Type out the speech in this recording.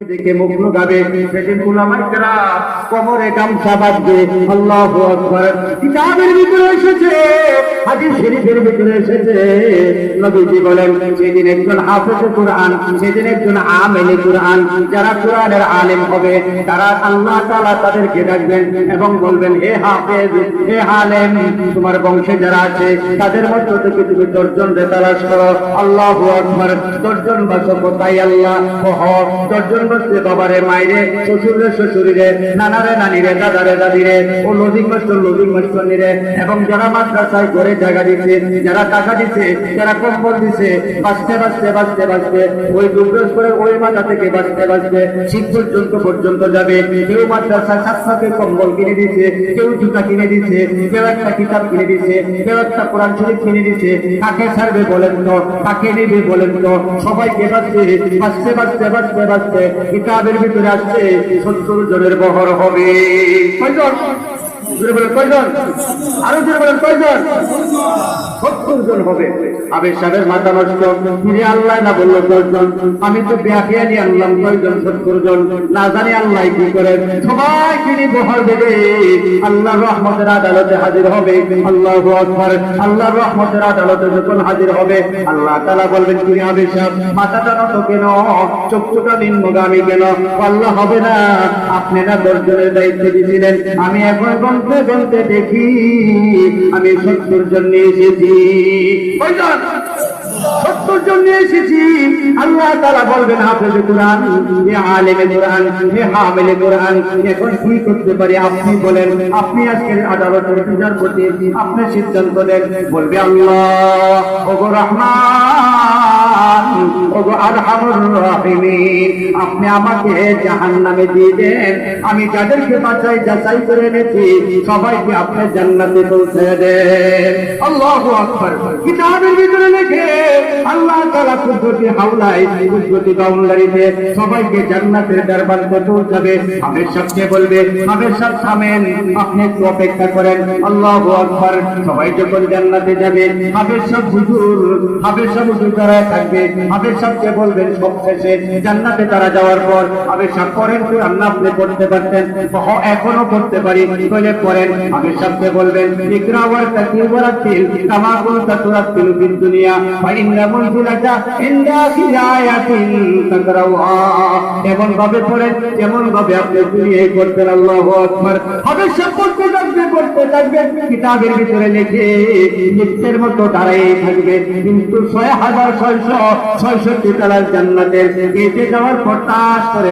দেখে মুখ লুকাবে সেদিন উলামায়ে কেরাম কোমরে গামছা বাঁধবে। আল্লাহু আকবার। কিতাবের ভিতরে এসেছে, হাদিস শরীফের ভিতরে এসেছে, নবীজি বলেন সেদিন একজন হাফেজে কুরআন, সেদিন একজন আমেলে কুরআন, যারা কুরআনের আলেম হবে তারা আল্লাহ তাআলা তাদেরকে ডাকবেন এবং বলবেন, হে হাফেজ, হে আলেম, তোমার বংশে যারা আছে তাদের মধ্য থেকে তুমি 10 জনকে তালাশ করো। আল্লাহু আকবার। 10 জন বাঁচো কোথায় আল্লাহ? 10 জন বাঁচতে বাবারে মাইরে, শ্বশুরে শ্বশুরিরে, নানারে নানিরে, দাদারে দাদিরে, ও লজিং মাস্টার নিরে, এবং যারা মাদ্রাসায় করে জায়গা দিচ্ছে, যারা টাকা দিচ্ছে, যারা কম্বল দিচ্ছে, বাঁচতে বাঁচতে বাঁচতে বাঁচতে ওই দুগ্রস করে ওই মাথা থেকে বাঁচতে বাঁচতে শীত পর্যন্ত যাবে। কেউ মাদ্রাসার ছাত্রকে কম্বল কিনে দিচ্ছে, কেউ জুতা কিনে দিচ্ছে, কেউ একটা কিতাব কিনে দিচ্ছে, কেউ একটা কোরআন শরীফ কিনে দিচ্ছে। কাকে ছাড়বে বলেন তো? কাকে নেবে বলেন তো? সবাইকে বাঁচতে কিতাবের ভিতরে আসছে 70 জনের বহর হবে। কয়জন? কয়জন? আরো জোরে বলেন, কয়জন? 70 জন হবে। আবেশ সাহেবের মাথা নষ্ট, ফিরে আল্লাহ না বললো 10 জন, আমি তো বেয়াকিয়া নিয়ে আনলাম কয়জন? 70 জন। না জানি আল্লাহ কি করে, সবাই কিনে বহর দেবে, আল্লাহর রহমতের আদালতে হাজির হবে। আল্লাহু আকবার। আল্লাহর রহমতের আদালতে যখন হাজির হবে, আল্লাহ তাআলা বলবেন, তুমি আবেশ সাহেব মাথাটা নত কেন, চক্ষুটা নিম্নগামী কেন? আল্লাহ হবে না, আপনি না 10 জনের দায়িত্ব দিয়েছিলেন, আমি এখন গন্তে দেখি আমি 70 জন নিয়ে এসেছি। কয়জন? 70 জন নিয়ে এসেছি। আল্লাহ তাআলা বলবেন, হাফেজে কুরআন, হে আলেমে কুরআন, হে হামিলে কুরআন, এখন কি করতে পারি আপনি বলেন? আপনি আজকের আদালতের বিচারপতি, আপনি সিদ্ধান্ত দেন। বলবে, আল্লাহ, ওগো রহমান, ওগো আরহামুর রাহিমিন, আপনি আমাকে জাহান্নামে দিয়ে দেন, আমি যাদেরকে যাচাই করে এনেছি সবাইকে আপনি জান্নাতে পৌঁছে দেন। আল্লাহু আকবার। কিতাবের ভিতরে লেখে আল্লাহ তাআলা কুদরতি হাওলায়, কুদরতি বাউন্ডারিতে সবাইকে জান্নাতের দরবারে পৌঁছাবে। আবেশ সাহেবকে বলবে, আবেশ সাহেব থামেন, আপনি একটু অপেক্ষা করেন। আল্লাহু আকবার। সবাই যখন জান্নাতে যাবে, আবেশ সাহেব হুজুর দাঁড়ায় থাকবে। আবেশ সাহেবকে বলবেন, সবশেষে জান্নাতে তারা যাওয়ার পর, আবেশ সাহেব পড়েন তো, আল্লাহ আপনি পড়তে পারতেন, এখনো পড়তে পারি, বলে পড়েন। আবেশ সাহেবকে বলবেন, ইকরা ওয়ারতাকি ওয়ারাতিল কামা কুনতা তুরাতিল ফিদ দুনিয়া ওয়া ইন্না মুনজিলাকা ইনদা আয়াতিন তাকরাউহা। এমন ভাবে পড়েন যেমন ভাবে আপনি দুনিয়ায় করতেন। আল্লাহু আকবার। আবেশ সাহেব পড়তে থাকবে, কিতাবের ভিতরে লেখে নিত্যের মতো দাঁড়িয়ে থাকবে, কিন্তু 6666 তলার জান্নাতের গেটে যাওয়ার পর তাস করে